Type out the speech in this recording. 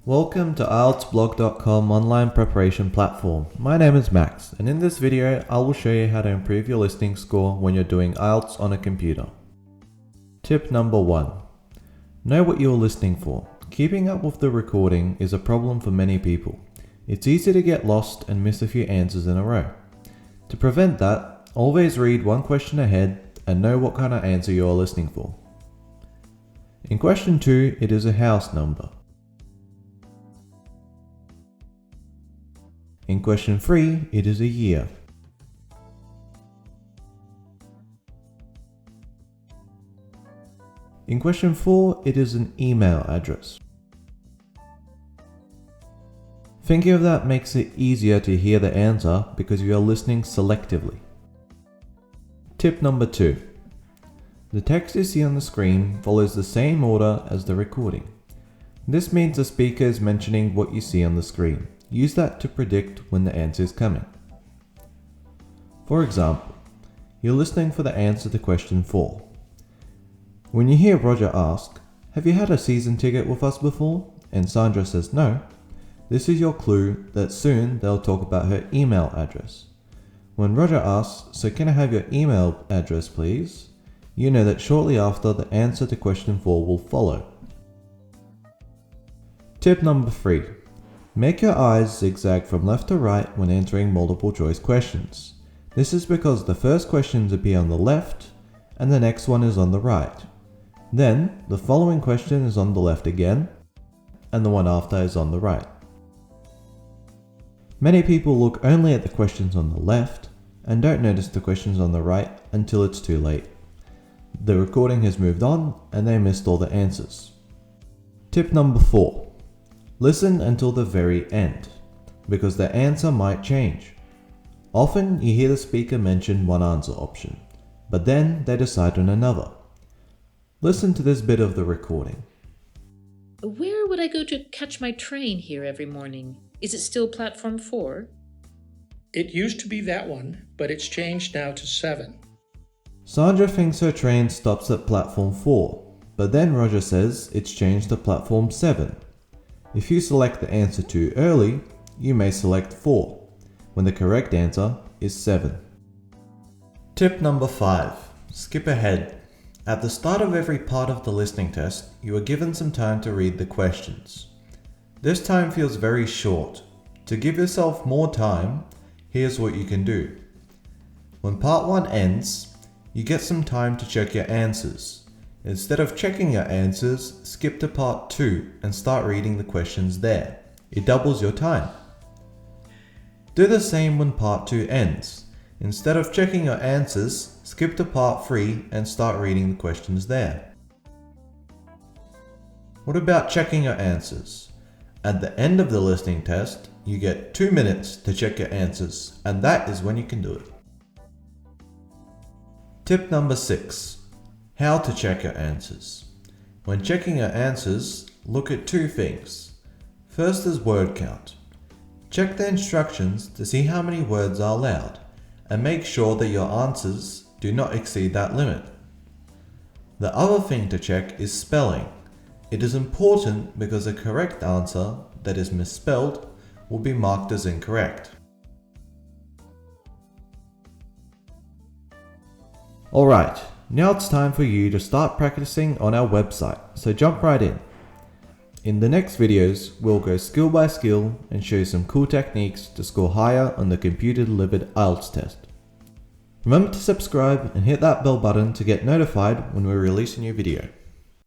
Welcome to IELTS-Blog.com online preparation platform. My name is Max, and in this video I will show you how to improve your listening score when you're doing IELTS on a computer. Tip number 1. Know what you're listening for. Keeping up with the recording is a problem for many people. It's easy to get lost and miss a few answers in a row. To prevent that, always read one question ahead and know what kind of answer you are listening for. In question 2, it is a house number. In question 3, it is a year. In question 4, it is an email address. Thinking of that makes it easier to hear the answer because you are listening selectively. Tip number 2. The text you see on the screen follows the same order as the recording. This means the speaker is mentioning what you see on the screen. Use that to predict when the answer is coming. For example, you're listening for the answer to question 4. When you hear Roger ask, "Have you had a season ticket with us before?" and Sandra says no, this is your clue that soon they'll talk about her email address. When Roger asks, "So can I have your email address please?" you know that shortly after the answer to question 4 will follow. Tip number 3. Make your eyes zigzag from left to right when answering multiple choice questions. This is because the first questions appear on the left and the next one is on the right. Then the following question is on the left again and the one after is on the right. Many people look only at the questions on the left and don't notice the questions on the right until it's too late. The recording has moved on and they missed all the answers. Tip number 4. Listen until the very end, because the answer might change. Often you hear the speaker mention one answer option, but then they decide on another. Listen to this bit of the recording. Where would I go to catch my train here every morning? Is it still platform 4? It used to be that one, but it's changed now to 7. Sandra thinks her train stops at platform 4, but then Roger says it's changed to platform 7. If you select the answer too early, you may select 4, when the correct answer is 7. Tip number 5. Skip ahead. At the start of every part of the listening test, you are given some time to read the questions. This time feels very short. To give yourself more time, here's what you can do. When part 1 ends, you get some time to check your answers. Instead of checking your answers, skip to part 2 and start reading the questions there. It doubles your time. Do the same when part 2 ends. Instead of checking your answers, skip to part 3 and start reading the questions there. What about checking your answers? At the end of the listening test, you get 2 minutes to check your answers, and that is when you can do it. Tip number 6. How to check your answers. When checking your answers, look at 2 things. First is word count. Check the instructions to see how many words are allowed, and make sure that your answers do not exceed that limit. The other thing to check is spelling. It is important because a correct answer that is misspelled will be marked as incorrect. Alright, now it's time for you to start practicing on our website, so jump right in. In the next videos, we'll go skill by skill and show you some cool techniques to score higher on the computer-delivered IELTS test. Remember to subscribe and hit that bell button to get notified when we release a new video.